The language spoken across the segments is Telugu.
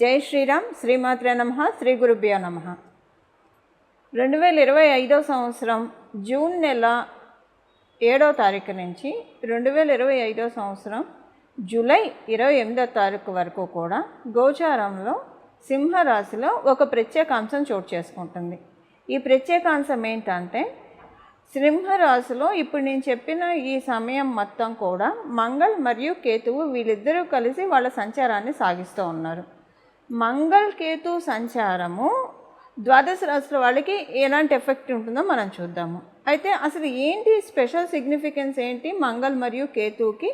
జై శ్రీరామ్. శ్రీమాత్రే నమః. శ్రీ గురుభ్యో నమః. 2025 సంవత్సరం జూన్ నెల 7వ తారీఖు నుంచి 2025 సంవత్సరం జూలై 28వ తారీఖు వరకు కూడా గోచారంలో సింహరాశిలో ఒక ప్రత్యేకాంశం చోటు చేసుకుంటుంది. ఈ ప్రత్యేకాంశం ఏంటంటే, సింహరాశిలో ఇప్పుడు నేను చెప్పిన ఈ సమయం మొత్తం కూడా మంగళ్ మరియు కేతువు వీళ్ళిద్దరూ కలిసి వాళ్ళ సంచారాన్ని సాగిస్తూ ఉన్నారు. మంగళ్ కేతు సంచారము ద్వాదశ రాశుల వాళ్ళకి ఎలాంటి ఎఫెక్ట్ ఉంటుందో మనం చూద్దాము. అయితే అసలు ఏంటి స్పెషల్ సిగ్నిఫికెన్స్ ఏంటి, మంగళ్ మరియు కేతువుకి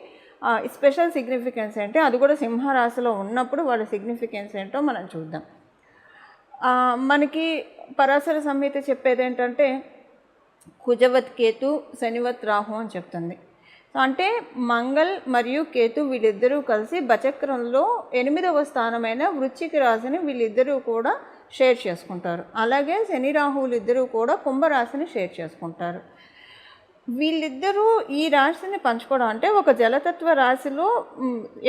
స్పెషల్ సిగ్నిఫికెన్స్ ఏంటి, అది కూడా సింహరాశిలో ఉన్నప్పుడు వాళ్ళ సిగ్నిఫికెన్స్ ఏంటో మనం చూద్దాం. మనకి పరాశర సంహిత చెప్పేది ఏంటంటే, కుజవత్ కేతు శనివత్ రాహు అని చెప్తుంది. అంటే మంగళ్ మరియు కేతు వీళ్ళిద్దరూ కలిసి బచక్రంలో 8వ స్థానమైన వృశ్చిక రాశిని వీళ్ళిద్దరూ కూడా షేర్ చేసుకుంటారు. అలాగే శని రాహువులు ఇద్దరూ కూడా కుంభరాశిని షేర్ చేసుకుంటారు. వీళ్ళిద్దరూ ఈ రాశిని పంచుకోవడం అంటే, ఒక జలతత్వ రాశిలో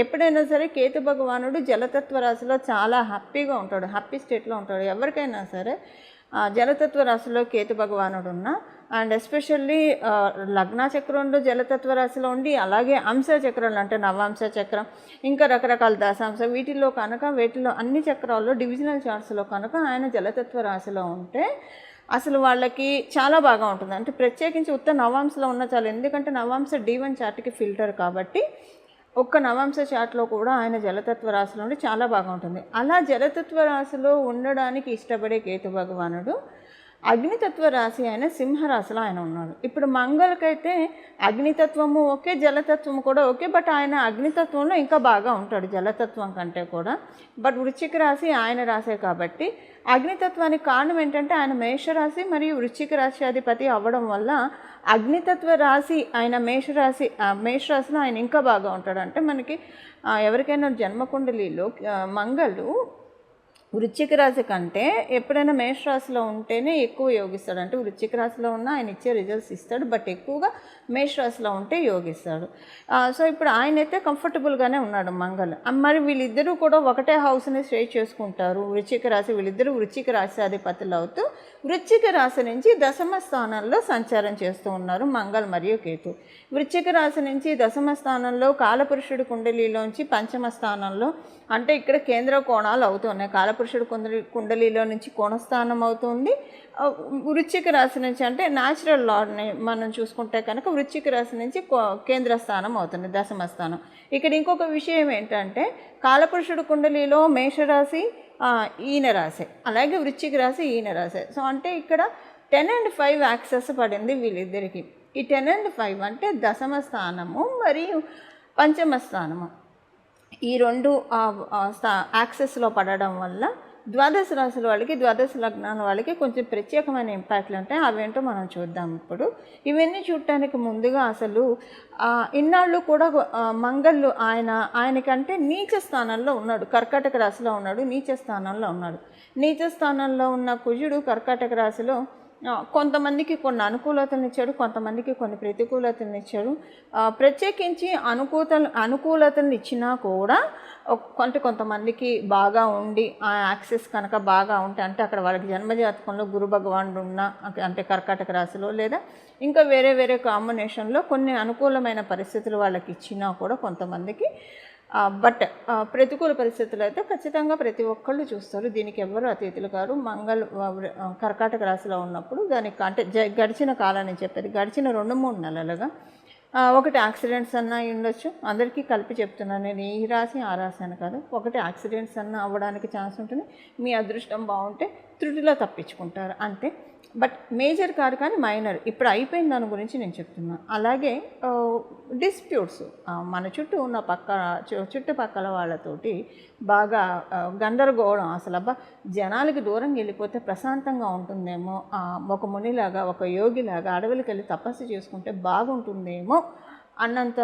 ఎప్పుడైనా సరే కేతు భగవానుడు జలతత్వ రాశిలో చాలా హ్యాపీగా ఉంటాడు, హ్యాపీ స్టేట్లో ఉంటాడు. ఎవరికైనా సరే జలతత్వ రాశిలో కేతు భగవానుడు ఉన్న, అండ్ ఎస్పెషల్లీ లగ్న చక్రంలో జలతత్వ రాశిలో ఉండి, అలాగే అంశ చక్రాలు అంటే నవాంశ చక్రం, ఇంకా రకరకాల దశాంశ, వీటిలో అన్ని చక్రాల్లో డివిజనల్ చార్ట్స్లో కనుక ఆయన జలతత్వ రాశిలో ఉంటే అసలు వాళ్ళకి చాలా బాగా ఉంటుంది. అంటే ప్రత్యేకించి ఉత్త నవాంశలో ఉన్న చాలు, ఎందుకంటే నవాంశ D1 చార్ట్కి ఫిల్టర్ కాబట్టి ఒక్క నవాంశ చార్ట్లో కూడా ఆయన జలతత్వ రాశిలో ఉండి చాలా బాగా ఉంటుంది. అలా జలతత్వ రాశిలో ఉండడానికి ఇష్టపడే కేతు భగవానుడు అగ్నితత్వ రాశి అయిన సింహరాశిలో ఆయన ఉన్నాడు. ఇప్పుడు మంగళకైతే అగ్నితత్వము ఓకే, జలతత్వము కూడా ఓకే, బట్ ఆయన అగ్నితత్వంలో ఇంకా బాగా ఉంటాడు జలతత్వం కంటే కూడా. బట్ వృశ్చిక రాశి ఆయన రాశే కాబట్టి అగ్నితత్వానికి కారణం ఏంటంటే, ఆయన మేషరాశి మరియు వృశ్చిక రాశి అధిపతి అవ్వడం వల్ల అగ్నితత్వ రాశి ఆయన మేషరాశిలో ఆయన ఇంకా బాగా ఉంటాడు. అంటే మనకి ఎవరికైనా జన్మకుండలిలో మంగళు వృశ్చిక రాశి కంటే ఎప్పుడైనా మేషరాశిలో ఉంటేనే ఎక్కువ యోగిస్తాడు. అంటే వృశ్చిక రాశిలో ఉన్న ఆయన ఇచ్చే రిజల్ట్స్ ఇస్తాడు, బట్ ఎక్కువగా మేషరాశిలో ఉంటే యోగిస్తాడు. సో ఇప్పుడు ఆయన అయితే కంఫర్టబుల్గానే ఉన్నాడు మంగళ్. మరి వీళ్ళిద్దరూ కూడా ఒకటే హౌస్ని స్టే చేసుకుంటారు. వృశ్చిక రాశి వీళ్ళిద్దరూ వృశ్చిక రాశి అధిపతులు అవుతూ వృశ్చిక రాశి నుంచి దశమ స్థానంలో సంచారం చేస్తూ ఉన్నారు మంగళ్ మరియు కేతు. వృశ్చిక రాశి నుంచి దశమ స్థానంలో కాలపురుషుడి కుండలిలోంచి పంచమ స్థానంలో, అంటే ఇక్కడ కేంద్ర కోణాలు అవుతున్నాయి. కాలపురుషుడు కుండలిలో నుంచి కోణస్థానం అవుతుంది. వృశ్చిక రాశి నుంచి అంటే న్యాచురల్ లాని మనం చూసుకుంటే కనుక వృశ్చిక రాశి నుంచి కేంద్ర స్థానం అవుతుంది, దశమ స్థానం. ఇక్కడ ఇంకొక విషయం ఏంటంటే, కాలపురుషుడు కుండలిలో మేషరాశి ఈయన రాశి, అలాగే వృశ్చిక రాశి ఈయన రాశి. సో అంటే ఇక్కడ 10 and 5 యాక్సెస్ పడింది వీళ్ళిద్దరికి. ఈ 10 and 5 అంటే దశమ స్థానము మరియు పంచమ స్థానము, ఈ రెండు యాక్సెస్లో పడడం వల్ల ద్వాదశ రాశుల వాళ్ళకి, ద్వాదశ లగ్నాల వాళ్ళకి కొంచెం ప్రత్యేకమైన ఇంపాక్ట్లు ఉంటాయి. అవేంటో మనం చూద్దాం ఇప్పుడు. ఇవన్నీ చూడటానికి ముందుగా అసలు ఇన్నాళ్ళు కూడా మంగళ్ ఆయనకంటే నీచ స్థానంలో ఉన్నాడు, కర్కాటక రాశిలో ఉన్నాడు, నీచ స్థానంలో ఉన్నాడు. నీచ స్థానంలో ఉన్న కుజుడు కర్కాటక రాశిలో కొంతమందికి కొన్ని అనుకూలతలను ఇచ్చాడు, కొంతమందికి కొన్ని ప్రతికూలతలను ఇచ్చాడు. ప్రత్యేకించి అనుకూలతలను ఇచ్చినా కూడా కొంతమందికి బాగా ఉండి ఆ యాక్సెస్ కనుక బాగా ఉంటే, అంటే అక్కడ వాళ్ళకి జన్మజాతకంలో గురు భగవానుడు ఉన్న, అంటే కర్కాటక రాశిలో లేదా ఇంకా వేరే కాంబినేషన్లో కొన్ని అనుకూలమైన పరిస్థితులు వాళ్ళకి ఇచ్చినా కూడా కొంతమందికి, బట్ ప్రతికూల పరిస్థితులు అయితే ఖచ్చితంగా ప్రతి ఒక్కళ్ళు చూస్తారు. దీనికి ఎవరు అతిథులు కారు. మంగళ్ కర్కాటక రాశిలో ఉన్నప్పుడు దానికి అంటే గడిచిన కాలాన్ని చెప్పేది, గడిచిన 2-3 నెలలుగా ఒకటి యాక్సిడెంట్స్ అన్నా ఉండొచ్చు. అందరికీ కలిపి చెప్తున్నాను నేను, ఈ రాశి ఆ రాశి అని కాదు. ఒకటి యాక్సిడెంట్స్ అన్నా అవ్వడానికి ఛాన్స్ ఉంటుంది. మీ అదృష్టం బాగుంటే త్రుటిలో తప్పించుకుంటారు అంతే, బట్ మేజర్ కాదు కానీ మైనర్. ఇప్పుడు అయిపోయిన దాని గురించి నేను చెప్తున్నాను. అలాగే డిస్ప్యూట్స్, మన చుట్టూ ఉన్న చుట్టుపక్కల వాళ్ళతోటి బాగా గందరగోళం. అసలు జనాలకి దూరంగా వెళ్ళిపోతే ప్రశాంతంగా ఉంటుందేమో, ఒక మునిలాగా ఒక యోగిలాగా అడవులకి వెళ్ళి తపస్సు చేసుకుంటే బాగుంటుందేమో అన్నంత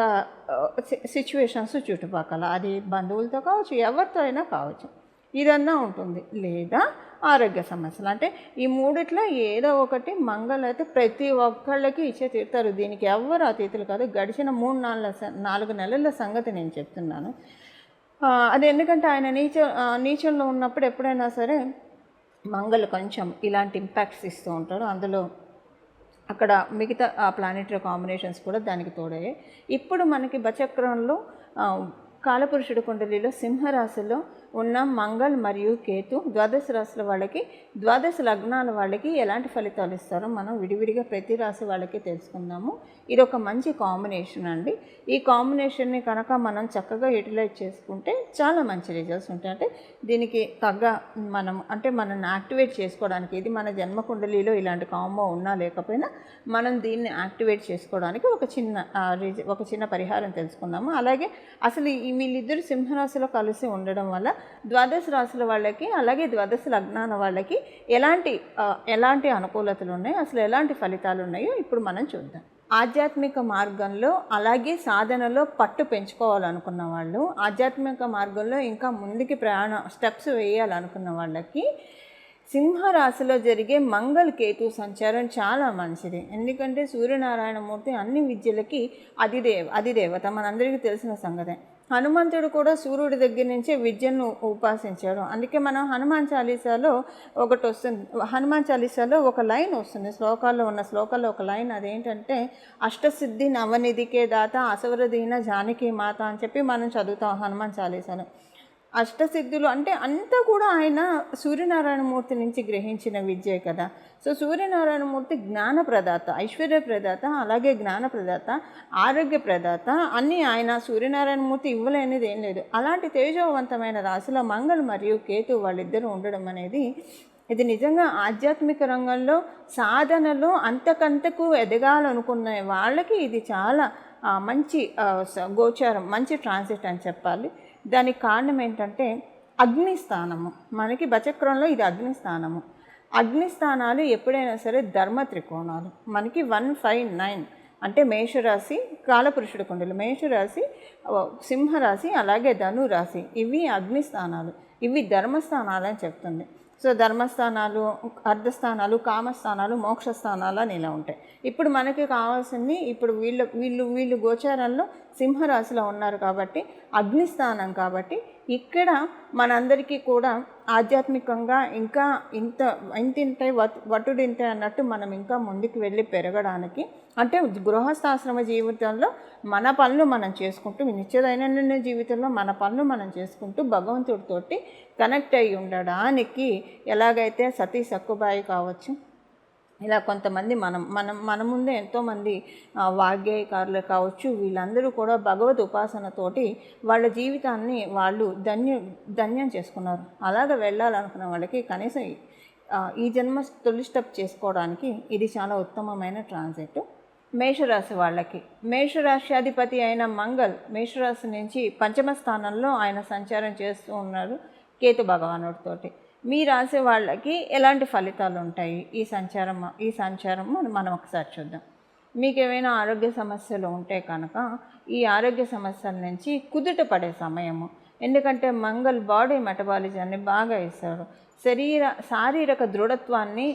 సిచ్యువేషన్స్ చుట్టుపక్కల, అది బంధువులతో కావచ్చు, ఎవరితో అయినా కావచ్చు, ఇదన్నా ఉంటుంది. లేదా ఆరోగ్య సమస్యలు, అంటే ఈ మూడిట్లో ఏదో ఒకటి మంగళ అయితే ప్రతి ఒక్కళ్ళకి ఇచ్చే తీరుతారు. దీనికి ఎవరు అతీతులు కాదు. గడిచిన 3-4 నెలల సంగతి నేను చెప్తున్నాను. అది ఎందుకంటే ఆయన నీచంలో ఉన్నప్పుడు ఎప్పుడైనా సరే మంగళ కొంచెం ఇలాంటి ఇంపాక్ట్స్ ఇస్తూ ఉంటాడు. అందులో అక్కడ మిగతా ప్లానెటరీ కాంబినేషన్స్ కూడా దానికి తోడయ్యాయి. ఇప్పుడు మనకి బచక్రంలో కాలపురుషుడు కుండలిలో సింహరాశిలో ఉన్న మంగళ్ మరియు కేతు ద్వాదశ రాశుల వాళ్ళకి, ద్వాదశ లగ్నాల వాళ్ళకి ఎలాంటి ఫలితాలు ఇస్తారో మనం విడివిడిగా ప్రతి రాశి వాళ్ళకి తెలుసుకుందాము. ఇది ఒక మంచి కాంబినేషన్ అండి. ఈ కాంబినేషన్ని కనుక మనం చక్కగా యూటిలైజ్ చేసుకుంటే చాలా మంచి రిజల్ట్స్ ఉంటాయి. అంటే దీనికి తగ్గ మనల్ని యాక్టివేట్ చేసుకోవడానికి, ఇది మన జన్మ కుండలిలో ఇలాంటి కాంబో ఉన్నా లేకపోయినా మనం దీన్ని యాక్టివేట్ చేసుకోవడానికి ఒక చిన్న పరిహారం తెలుసుకుందాము. అలాగే అసలు వీళ్ళిద్దరు సింహరాశిలో కలిసి ఉండడం వల్ల ద్వాదశ రాశుల వాళ్ళకి, అలాగే ద్వాదశ లగ్నాల వాళ్ళకి ఎలాంటి అనుకూలతలు ఉన్నాయి, అసలు ఎలాంటి ఫలితాలు ఉన్నాయో ఇప్పుడు మనం చూద్దాం. ఆధ్యాత్మిక మార్గంలో అలాగే సాధనలో పట్టు పెంచుకోవాలనుకున్న వాళ్ళు, ఆధ్యాత్మిక మార్గంలో ఇంకా ముందుకి స్టెప్స్ వేయాలనుకున్న వాళ్ళకి సింహరాశిలో జరిగే మంగళ కేతు సంచారం చాలా మంచిది. ఎందుకంటే సూర్యనారాయణమూర్తి అన్ని విద్యలకి అధిదేవత, మనందరికీ తెలిసిన సంగతే. హనుమంతుడు కూడా సూర్యుడి దగ్గర నుంచే విద్యను ఉపాసించాడు. అందుకే మనం హనుమాన్ చాలీసాలో ఒకటి వస్తుంది, హనుమాన్ చాలీసాలో ఒక లైన్ వస్తుంది, శ్లోకాల్లో ఒక లైన్. అదేంటంటే అష్టసిద్ధి నవనిధికే దాత అసవరదీన జానకి మాత అని చెప్పి మనం చదువుతాం హనుమాన్ చాలీసాలో. అష్టసిద్ధులు అంటే అంతా కూడా ఆయన సూర్యనారాయణమూర్తి నుంచి గ్రహించిన విద్యే కదా. సో సూర్యనారాయణమూర్తి జ్ఞానప్రదాత, ఐశ్వర్యప్రదాత, అలాగే జ్ఞానప్రదాత, ఆరోగ్యప్రదాత, అన్నీ ఆయన సూర్యనారాయణమూర్తి ఇవ్వలేనిది ఏం లేదు. అలాంటి తేజోవంతమైన రాశిలో మంగళ మరియు కేతు వాళ్ళిద్దరూ ఉండడం అనేది ఇది నిజంగా ఆధ్యాత్మిక రంగంలో సాధనలో అంతకంతకు ఎదగాలనుకున్న వాళ్ళకి ఇది చాలా మంచి గోచారం, మంచి ట్రాన్సిట్ అని చెప్పాలి. దానికి కారణం ఏంటంటే అగ్నిస్థానము. మనకి బచక్రంలో ఇది అగ్నిస్థానము. అగ్నిస్థానాలు ఎప్పుడైనా సరే ధర్మ త్రికోణాలు. మనకి 159 అంటే మేషరాశి, కాలపురుషుడు కుండలి, మేషరాశి, సింహరాశి, అలాగే ధనురాశి, ఇవి అగ్నిస్థానాలు, ఇవి ధర్మస్థానాలు అని చెప్తుంది. సో ధర్మస్థానాలు, అర్ధస్థానాలు, కామస్థానాలు, మోక్షస్థానాలు అని ఇలా ఉంటాయి. ఇప్పుడు మనకి కావాల్సింది, ఇప్పుడు వీళ్ళు గోచారంలో సింహరాశిలో ఉన్నారు కాబట్టి అగ్నిస్థానం, కాబట్టి ఇక్కడ మనందరికీ కూడా ఆధ్యాత్మికంగా ఇంకా ఇంతింటే వటుడింతే అన్నట్టు మనం ఇంకా ముందుకు వెళ్ళి పెరగడానికి, అంటే గృహస్థాశ్రమ జీవితంలో మన పనులు మనం చేసుకుంటూ, నిత్య దైనందిన జీవితంలో మన పనులు మనం చేసుకుంటూ భగవంతుడితోటి కనెక్ట్ అయ్యి ఉండడానికి, ఎలాగైతే సతీ సక్కుబాయి కావచ్చు, ఇలా కొంతమంది మన ముందే ఎంతోమంది వాగ్గేయకారులు కావచ్చు, వీళ్ళందరూ కూడా భగవద్ ఉపాసనతోటి వాళ్ళ జీవితాన్ని వాళ్ళు ధన్యం చేసుకున్నారు. అలాగ వెళ్ళాలనుకున్న వాళ్ళకి కనీసం ఈ జన్మ తొలి స్టెప్ చేసుకోవడానికి ఇది చాలా ఉత్తమమైన ట్రాన్సిట్. మేషరాశి వాళ్ళకి, మేషరాశ్యాధిపతి అయిన మంగళ్ మేషరాశి నుంచి పంచమ స్థానంలో ఆయన సంచారం చేస్తూ ఉన్నారు కేతు భగవానుడితోటి. మీ రాశి వాళ్ళకి ఎలాంటి ఫలితాలు ఉంటాయి ఈ సంచారము మనం ఒకసారి చూద్దాం. మీకు ఏమైనా ఆరోగ్య సమస్యలు ఉంటే కనుక ఈ ఆరోగ్య సమస్యల నుంచి కుదుట పడే సమయము. ఎందుకంటే మంగళ్ బాడీ మెటబాలిజాన్ని బాగా ఇస్తాడు, శారీరక దృఢత్వాన్ని,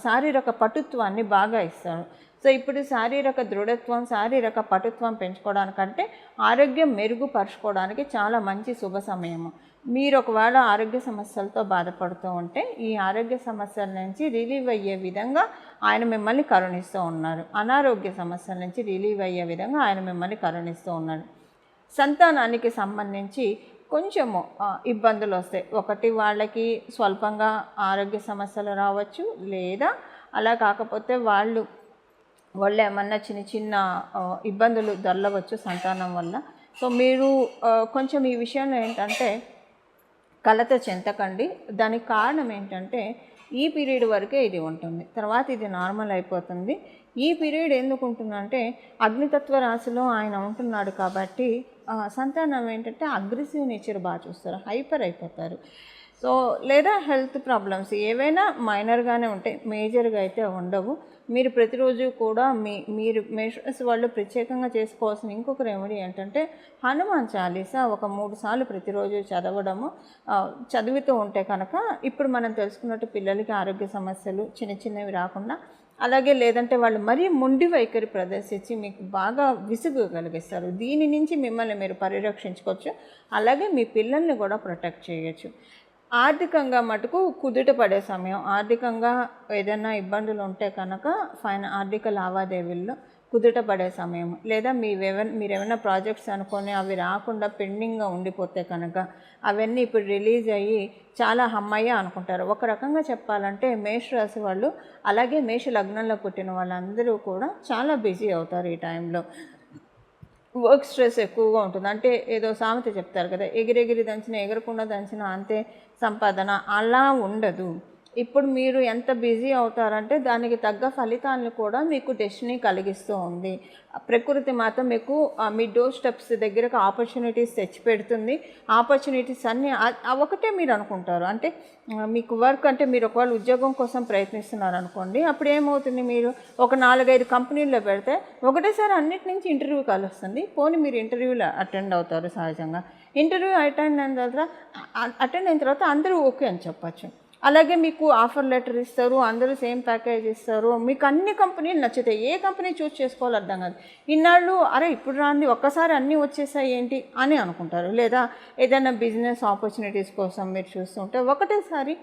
శారీరక పటుత్వాన్ని బాగా ఇస్తాడు. సో ఇప్పుడు శారీరక దృఢత్వం, శారీరక పటుత్వం పెంచుకోవడానికంటే ఆరోగ్యం మెరుగుపరుచుకోవడానికి చాలా మంచి శుభ సమయము. మీరు ఒకవేళ ఆరోగ్య సమస్యలతో బాధపడుతూ ఉంటే ఈ ఆరోగ్య సమస్యల నుంచి రిలీవ్ అయ్యే విధంగా ఆయన మిమ్మల్ని కరుణిస్తూ ఉన్నారు. అనారోగ్య సమస్యల నుంచి రిలీవ్ అయ్యే విధంగా ఆయన మిమ్మల్ని కరుణిస్తూ ఉన్నారు. సంతానానికి సంబంధించి కొంచెము ఇబ్బందులు వస్తాయి. ఒకటి వాళ్ళకి స్వల్పంగా ఆరోగ్య సమస్యలు రావచ్చు, లేదా అలా కాకపోతే వాళ్ళు ఏమన్నా చిన్న ఇబ్బందులు దొరలవచ్చు సంతానం వల్ల. సో మీరు కొంచెం ఈ విషయంలో ఏంటంటే కలత చెందకండి. దానికి కారణం ఏంటంటే ఈ పీరియడ్ వరకే ఇది ఉంటుంది, తర్వాత ఇది నార్మల్ అయిపోతుంది. ఈ పీరియడ్ ఎందుకు ఉంటుందంటే అగ్నితత్వ రాశిలో ఆయన ఉంటున్నాడు కాబట్టి సంతానం ఏంటంటే అగ్రెసివ్ నేచర్ బాగా చూస్తారు, హైపర్ అయిపోతారు. సో లేదా హెల్త్ ప్రాబ్లమ్స్ ఏవైనా మైనర్గానే ఉంటాయి, మేజర్గా అయితే ఉండవు. మీరు ప్రతిరోజు కూడా మీరు మేషరాశి వాళ్ళు ప్రత్యేకంగా చేసుకోవాల్సిన ఇంకొక రెమెడీ ఏంటంటే హనుమాన్ చాలీసా ఒక 3 సార్లు ప్రతిరోజు చదువుతూ ఉంటే కనుక ఇప్పుడు మనం తెలుసుకున్నట్టు పిల్లలకి ఆరోగ్య సమస్యలు చిన్నవి రాకుండా అలాగే లేదంటే వాళ్ళు మరీ మొండి వైఖరి ప్రదర్శించి మీకు బాగా విసుగు కలిగిస్తారు. దీని నుంచి మిమ్మల్ని మీరు పరిరక్షించుకోవచ్చు. అలాగే మీ పిల్లల్ని కూడా ప్రొటెక్ట్ చేయొచ్చు. ఆర్థికంగా మటుకు కుదుట పడే సమయం, ఆర్థికంగా ఏదైనా ఇబ్బందులు ఉంటే కనుక ఆర్థిక లావాదేవీల్లో కుదుట పడే సమయం, లేదా మీరేమైనా ప్రాజెక్ట్స్ అనుకొని అవి రాకుండా పెండింగ్గా ఉండిపోతే కనుక అవన్నీ ఇప్పుడు రిలీజ్ అయ్యి చాలా హమ్మయ్య అనుకుంటారు. ఒక రకంగా చెప్పాలంటే మేషరాశి వాళ్ళు, అలాగే మేష లగ్నంలో పుట్టిన వాళ్ళందరూ కూడా చాలా బిజీ అవుతారు ఈ టైంలో. వర్క్ స్ట్రెస్ ఎక్కువగా ఉంటుంది. అంటే ఏదో సామెత చెప్తారు కదా, ఎగిరెగిరి దంచిన ఎగరకుండా దంచిన అంతే సంపాదన, అలా ఉండదు. ఇప్పుడు మీరు ఎంత బిజీ అవుతారంటే దానికి తగ్గ ఫలితాలను కూడా మీకు డెస్టినీ కలిగిస్తూ ఉంది. ప్రకృతి మాత్రం మీకు మీ డోర్ స్టెప్స్ దగ్గరకు ఆపర్చునిటీస్ తెచ్చిపెడుతుంది. ఆపర్చునిటీస్ అన్నీ ఒకటే మీరు అనుకుంటారు. అంటే మీకు వర్క్ అంటే మీరు ఒకవేళ ఉద్యోగం కోసం ప్రయత్నిస్తున్నారు అనుకోండి, అప్పుడు ఏమవుతుంది, మీరు ఒక 4-5 కంపెనీల్లో పెడితే ఒకటేసారి అన్నిటి నుంచి ఇంటర్వ్యూ కాల్ వస్తుంది. పోనీ మీరు ఇంటర్వ్యూలో అటెండ్ అవుతారు. సహజంగా ఇంటర్వ్యూ అటెండ్ అయిన తర్వాత అందరూ ఓకే అని చెప్పచ్చు. అలాగే మీకు ఆఫర్ లెటర్ ఇస్తారు, అందరూ సేమ్ ప్యాకేజ్ ఇస్తారు, మీకు అన్ని కంపెనీలు నచ్చుతాయి. ఏ కంపెనీ చూస్ చేసుకోవాలో అర్థం కాదు. ఇన్నాళ్ళు అరే ఇప్పుడు రాంది ఒక్కసారి అన్నీ వచ్చేసాయి ఏంటి అని అనుకుంటారు. లేదా ఏదైనా బిజినెస్ ఆపర్చునిటీస్ కోసం మీరు చూస్తుంటే ఒకటేసారి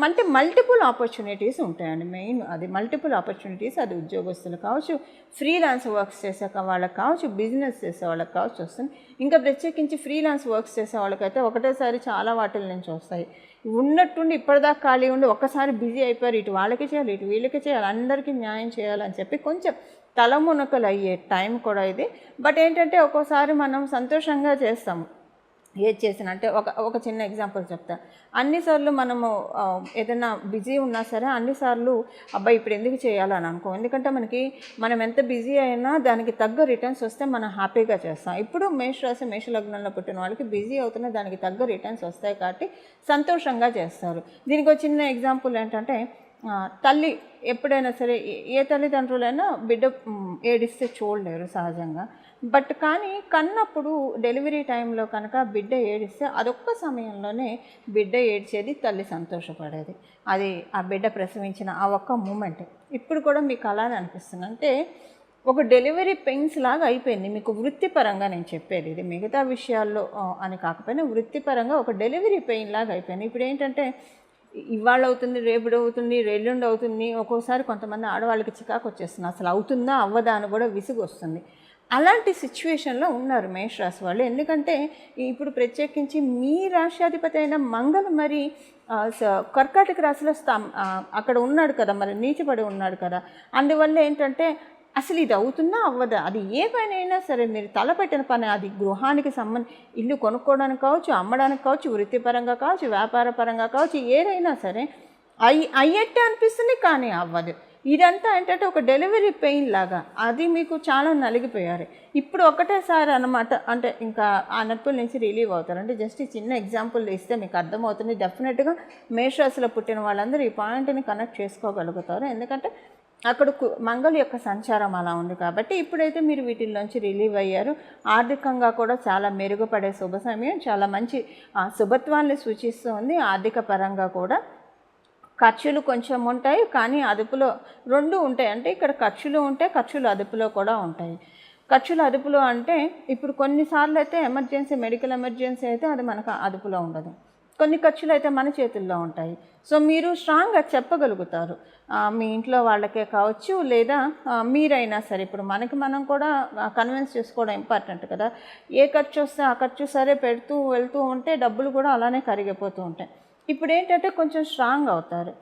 అంటే మల్టిపుల్ ఆపర్చునిటీస్ ఉంటాయండి. మెయిన్ అది మల్టిపుల్ ఆపర్చునిటీస్. అది ఉద్యోగస్తులు కావచ్చు, ఫ్రీలాన్స్ వర్క్స్ చేసే వాళ్ళకి కావచ్చు, బిజినెస్ చేసే వాళ్ళకి కావచ్చు వస్తుంది. ఇంకా ప్రత్యేకించి ఫ్రీలాన్స్ వర్క్స్ చేసే వాళ్ళకైతే ఒకటేసారి చాలా వాటిల నుంచి వస్తాయి. ఉన్నట్టుండి ఇప్పటిదాకా ఖాళీ ఉండి ఒక్కసారి బిజీ అయిపోయారు, ఇటు వాళ్ళకి చేయాలి, ఇటు వీళ్ళకి చేయాలి, అందరికీ న్యాయం చేయాలని చెప్పి కొంచెం తలమునకలు అయ్యే టైం కూడా ఇది. బట్ ఏంటంటే ఒక్కోసారి మనం సంతోషంగా చేస్తాము ఏది చేసినా. అంటే ఒక చిన్న ఎగ్జాంపుల్ చెప్తా. అన్నిసార్లు మనము ఏదైనా బిజీ ఉన్నా సరే అన్నిసార్లు అబ్బాయి ఇప్పుడు ఎందుకు చేయాలని అనుకో. ఎందుకంటే మనం ఎంత బిజీ అయినా దానికి తగ్గ రిటర్న్స్ వస్తే మనం హ్యాపీగా చేస్తాం. ఇప్పుడు మేషరాశి మేష లగ్నంలో పుట్టిన వాళ్ళకి బిజీ అవుతున్న దానికి తగ్గ రిటర్న్స్ వస్తాయి కాబట్టి సంతోషంగా చేస్తారు. దీనికి ఒక చిన్న ఎగ్జాంపుల్ ఏంటంటే, తల్లి ఎప్పుడైనా సరే ఏ తల్లిదండ్రులైనా బిడ్డ ఏడిస్తే చూడలేరు సహజంగా. బట్ కానీ కన్నప్పుడు డెలివరీ టైంలో కనుక బిడ్డ ఏడిస్తే అదొక్క సమయంలోనే బిడ్డ ఏడ్చేది, తల్లి సంతోషపడేది. అది ఆ బిడ్డ ప్రసవించిన ఆ ఒక్క మూమెంట్. ఇప్పుడు కూడా మీకు అలానే అనిపిస్తుంది. అంటే ఒక డెలివరీ పెయిన్స్ లాగా అయిపోయింది మీకు వృత్తిపరంగా. నేను చెప్పేది ఇది మిగతా విషయాల్లో అని కాకపోయినా వృత్తిపరంగా ఒక డెలివరీ పెయిన్ లాగా అయిపోయింది. ఇప్పుడు ఏంటంటే ఇవాళ అవుతుంది, రేపుడు అవుతుంది, ఎల్లుండి అవుతుంది. ఒక్కోసారి కొంతమంది ఆడవాళ్ళకి చికాకు వచ్చేస్తుంది, అసలు అవుతుందా అవ్వదా అని కూడా విసుగు వస్తుంది. అలాంటి సిచ్యువేషన్లో ఉన్నారు మేషరాశి వాళ్ళు. ఎందుకంటే ఇప్పుడు ప్రత్యేకించి మీ రాశ్యాధిపతి అయిన మంగళ మరి కర్కాటక రాశిలో అక్కడ ఉన్నాడు కదా, మరి నీచబడి ఉన్నాడు కదా. అందువల్ల ఏంటంటే అసలు ఇది అవుతుందా అవ్వదా, అది ఏ పని అయినా సరే మీరు తలపెట్టిన పని, అది గృహానికి ఇల్లు కొనుక్కోవడానికి కావచ్చు, అమ్మడానికి కావచ్చు, వృత్తిపరంగా కావచ్చు, వ్యాపార పరంగా కావచ్చు, ఏదైనా సరే అయ్యేట్టే అనిపిస్తుంది కానీ అవ్వదు. ఇదంతా ఏంటంటే ఒక డెలివరీ పెయిన్ లాగా అది మీకు చాలా నలిగిపోయారు. ఇప్పుడు ఒకటేసారి అన్నమాట. అంటే ఇంకా ఆ నొప్పుల నుంచి రిలీవ్ అవుతారు. అంటే జస్ట్ ఈ చిన్న ఎగ్జాంపుల్ ఇస్తే మీకు అర్థమవుతుంది. డెఫినెట్గా మేషరాశిలో పుట్టిన వాళ్ళందరూ ఈ పాయింట్ని కనెక్ట్ చేసుకోగలుగుతారు. ఎందుకంటే అక్కడ మంగళ యొక్క సంచారం అలా ఉంది కాబట్టి ఇప్పుడైతే మీరు వీటిల్లోంచి రిలీవ్ అయ్యారు. ఆర్థికంగా కూడా చాలా మెరుగుపడే శుభ సమయం, చాలా మంచి శుభత్వాన్ని సూచిస్తూ ఉంది. ఆర్థిక పరంగా కూడా ఖర్చులు కొంచెం ఉంటాయి కానీ అదుపులో రెండు ఉంటాయి. అంటే ఇక్కడ ఖర్చులు ఉంటే ఖర్చులు అదుపులో కూడా ఉంటాయి. ఖర్చులు అదుపులో అంటే ఇప్పుడు కొన్నిసార్లు అయితే ఎమర్జెన్సీ, మెడికల్ ఎమర్జెన్సీ అయితే అది మనకు అదుపులో ఉండదు. కొన్ని ఖర్చులు అయితే మన చేతుల్లో ఉంటాయి. సో మీరు స్ట్రాంగ్గా చెప్పగలుగుతారు. మీ ఇంట్లో వాళ్ళకే కావచ్చు, లేదా మీరైనా సరే. ఇప్పుడు మనం కూడా కన్విన్స్ చేసుకోవడం ఇంపార్టెంట్ కదా. ఏ ఖర్చు వస్తే ఆ ఖర్చు సరే పెడుతూ వెళ్తూ ఉంటే డబ్బులు కూడా అలానే కరిగిపోతూ ఉంటాయి. ఇప్పుడు ఏంటంటే కొంచెం స్ట్రాంగ్ అవుతారు.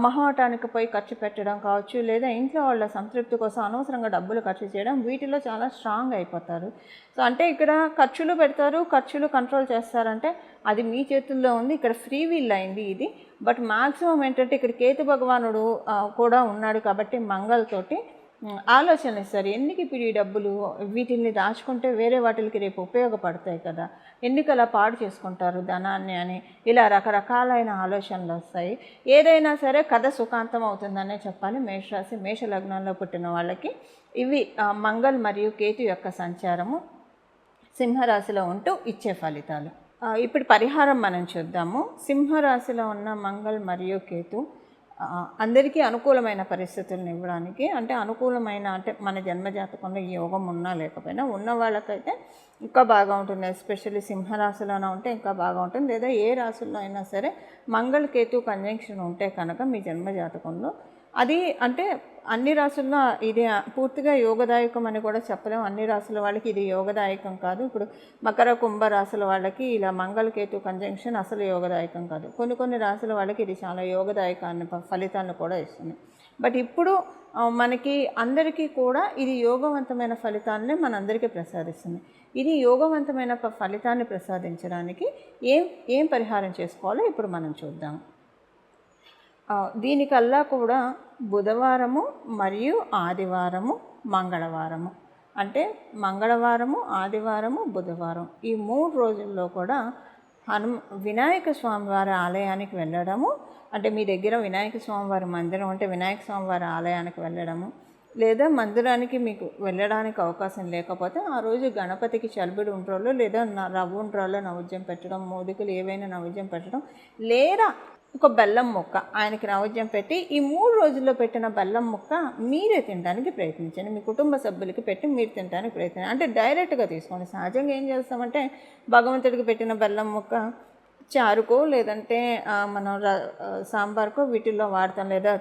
మహోటానికి పోయి ఖర్చు పెట్టడం కావచ్చు, లేదా ఇంట్లో వాళ్ళ సంతృప్తి కోసం అనవసరంగా డబ్బులు ఖర్చు చేయడం, వీటిలో చాలా స్ట్రాంగ్ అయిపోతారు. సో అంటే ఇక్కడ ఖర్చులు పెడతారు, ఖర్చులు కంట్రోల్ చేస్తారంటే అది మీ చేతుల్లో ఉంది. ఇక్కడ ఫ్రీ విల్ అయింది ఇది. బట్ మ్యాక్సిమం ఏంటంటే ఇక్కడ కేతు భగవానుడు కూడా ఉన్నాడు కాబట్టి మంగళతోటి ఆలోచనలు ఇస్తారు. ఎందుకు ఇప్పుడు ఈ డబ్బులు, వీటిని దాచుకుంటే వేరే వాటికి రేపు ఉపయోగపడతాయి కదా, ఎందుకు అలా పాడు చేసుకుంటారు ధనాన్ని అని, ఇలా రకరకాలైన ఆలోచనలు వస్తాయి. ఏదైనా సరే కథ సుఖాంతం అవుతుందనే చెప్పాలి. మేషరాశి మేష లగ్నంలో పుట్టిన వాళ్ళకి ఇవి మంగళ్ మరియు కేతు యొక్క సంచారము సింహరాశిలో ఉంటూ ఇచ్చే ఫలితాలు. ఇప్పుడు పరిహారం మనం చూద్దాము. సింహరాశిలో ఉన్న మంగళ్ మరియు కేతు అందరికీ అనుకూలమైన పరిస్థితులను ఇవ్వడానికి, అంటే అనుకూలమైన అంటే మన జన్మజాతకంలో ఈ యోగం ఉన్నా లేకపోయినా ఉన్న వాళ్ళకైతే ఇంకా బాగా ఉంటుంది. ఎస్పెషల్లీ సింహరాశిలోనే ఉంటే ఇంకా బాగా ఉంటుంది, లేదా ఏ రాశుల్లో అయినా సరే మంగళ కేతు కంజంక్షన్ ఉంటే కనుక మీ జన్మజాతకంలో అది అంటే అన్ని రాశుల్లో ఇది పూర్తిగా యోగదాయకం అని కూడా చెప్పలేము. అన్ని రాశుల వాళ్ళకి ఇది యోగదాయకం కాదు. ఇప్పుడు మకర కుంభ రాశుల వాళ్ళకి ఇలా మంగళకేతు కంజంక్షన్ అసలు యోగదాయకం కాదు. కొన్ని రాశుల వాళ్ళకి ఇది చాలా యోగదాయకాన్ని ఫలితాలను కూడా ఇస్తుంది. బట్ ఇప్పుడు మనకి అందరికీ కూడా ఇది యోగవంతమైన ఫలితాన్ని మనందరికీ ప్రసాదిస్తుంది. ఇది యోగవంతమైన ఫలితాన్ని ప్రసాదించడానికి ఏం పరిహారం చేసుకోవాలో ఇప్పుడు మనం చూద్దాం. దీనికల్లా కూడా బుధవారము మరియు ఆదివారము, మంగళవారము, అంటే మంగళవారము, ఆదివారము, బుధవారం ఈ 3 రోజుల్లో కూడా వినాయక స్వామివారి ఆలయానికి వెళ్ళడము, అంటే మీ దగ్గర వినాయక స్వామివారి మందిరం అంటే వినాయక స్వామివారి ఆలయానికి వెళ్ళడము, లేదా మందిరానికి మీకు వెళ్ళడానికి అవకాశం లేకపోతే ఆ రోజు గణపతికి చలిబిడి ఉండ్రాళ్ళు లేదా రవ్వ ఉండ్రాళ్ళు నైవేద్యం పెట్టడం, మోదకులు ఏవైనా నైవేద్యం పెట్టడం, లేదా ఒక బెల్లం ముక్క ఆయనకి నైవేద్యం పెట్టి ఈ 3 రోజుల్లో పెట్టిన బెల్లం ముక్క మీరే తినడానికి ప్రయత్నించండి. మీ కుటుంబ సభ్యులకి పెట్టి మీరు తినడానికి ప్రయత్నించండి. అంటే డైరెక్ట్గా తీసుకోండి. సహజంగా ఏం చేస్తామంటే భగవంతుడికి పెట్టిన బెల్లం ముక్క చారుకో లేదంటే మనం సాంబార్కో వీటిల్లో వాడతాం, లేదా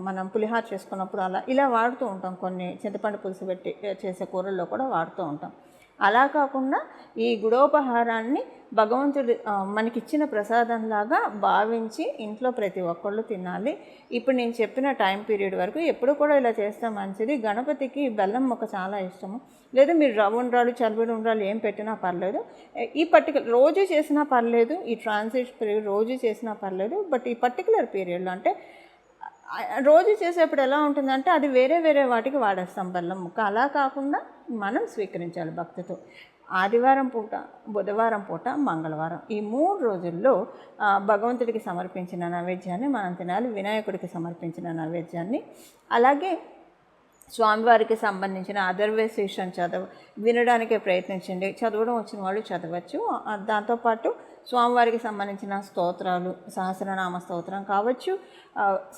మనం పులిహార చేసుకున్నప్పుడు ఇలా వాడుతూ ఉంటాం. కొన్ని చింతపండు పులుసు పెట్టి చేసే కూరల్లో కూడా వాడుతూ ఉంటాం. అలా కాకుండా ఈ గుడోపహారాన్ని భగవంతుడు మనకిచ్చిన ప్రసాదంలాగా భావించి ఇంట్లో ప్రతి ఒక్కళ్ళు తినాలి. ఇప్పుడు నేను చెప్పిన టైం పీరియడ్ వరకు ఎప్పుడు కూడా ఇలా చేస్తే మంచిది. గణపతికి బెల్లం ముక్క చాలా ఇష్టము. లేదా మీరు రవ్వ ఉండ్రాలు, చలివిడి ఉండ్రాలు ఏం పెట్టినా పర్లేదు. ఈ పర్టికులర్ రోజు చేసినా పర్లేదు, ఈ ట్రాన్సిట్ పీరియడ్ రోజు చేసినా పర్లేదు. బట్ ఈ పర్టికులర్ పీరియడ్లో అంటే రోజు చేసేప్పుడు ఎలా ఉంటుందంటే అది వేరే వాటికి వాడేస్తాం బెల్లం ముక్క. అలా కాకుండా మనం స్వీకరించాలి భక్తితో. ఆదివారం పూట, బుధవారం పూట, మంగళవారం ఈ 3 రోజుల్లో భగవంతుడికి సమర్పించిన నైవేద్యాన్ని మనం తినాలి. వినాయకుడికి సమర్పించిన నైవేద్యాన్ని, అలాగే స్వామివారికి సంబంధించిన అథర్వశీర్షం వినడానికి ప్రయత్నించండి. చదవడం వచ్చిన వాళ్ళు చదవచ్చు. దాంతోపాటు స్వామివారికి సంబంధించిన స్తోత్రాలు, సహస్రనామ స్తోత్రం కావచ్చు,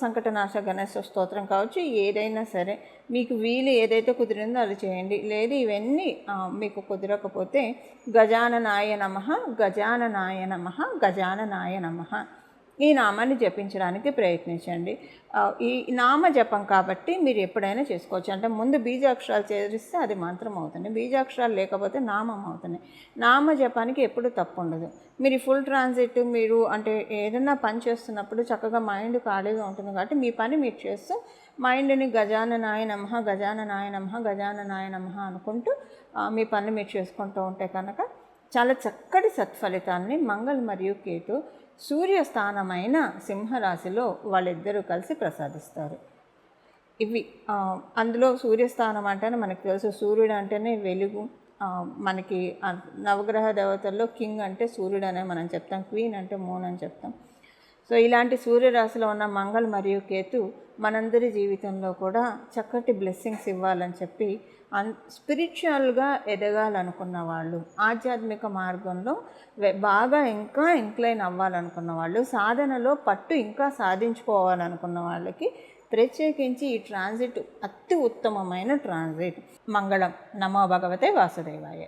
సంకటనాశ గణేశ స్తోత్రం కావచ్చు, ఏదైనా సరే మీకు వీలు ఏదైతే కుదిరిందో అది చేయండి. లేదు ఇవన్నీ మీకు కుదరకపోతే గజాననాయ నమః, గజాననాయ నమః, గజాననాయ నమః ఈ నామాన్ని జపించడానికి ప్రయత్నించండి. ఈ నామ జపం కాబట్టి మీరు ఎప్పుడైనా చేసుకోవచ్చు. అంటే ముందు బీజాక్షరాలు చేరిస్తే అది మంత్రం అవుతుంది, బీజాక్షరాలు లేకపోతే నామం అవుతుంది. నామ జపానికి ఎప్పుడు తప్పు ఉండదు. మీరు ఫుల్ ట్రాన్సిట్ మీరు అంటే ఏదైనా పని చేస్తున్నప్పుడు చక్కగా మైండ్ ఖాళీగా ఉంటుంది కాబట్టి మీ పని మీరు చేస్తూ మైండ్ని గజాననాయ నమః, గజాననాయ నమః, గజాననాయ నమః అనుకుంటూ మీ పని మీరు చేసుకుంటూ ఉంటే కనుక చాలా చక్కటి సత్ఫలితాన్ని మంగళ మరియు కేతు సూర్యస్థానమైన సింహరాశిలో వాళ్ళిద్దరూ కలిసి ప్రసాదిస్తారు. ఇవి అందులో సూర్యస్థానం అంటేనే మనకు తెలుసు, సూర్యుడు అంటేనే వెలుగు. మనకి నవగ్రహ దేవతల్లో కింగ్ అంటే సూర్యుడు అనే మనం చెప్తాం, క్వీన్ అంటే మూన్ అని చెప్తాం. సో ఇలాంటి సూర్యరాశిలో ఉన్న మంగళ మరియు కేతు మనందరి జీవితంలో కూడా చక్కటి బ్లెస్సింగ్స్ ఇవ్వాలని చెప్పి స్పిరిచువల్గా ఎదగాలనుకున్న వాళ్ళు, ఆధ్యాత్మిక మార్గంలో బాగా ఇంకా ఇంక్లైన్ అవ్వాలనుకున్న వాళ్ళు, సాధనలో పట్టు ఇంకా సాధించుకోవాలనుకున్న వాళ్ళకి ప్రత్యేకించి ఈ ట్రాన్సిట్ అతి ఉత్తమమైన ట్రాన్సిట్. మంగళం. నమో భగవతే వాసుదేవాయ.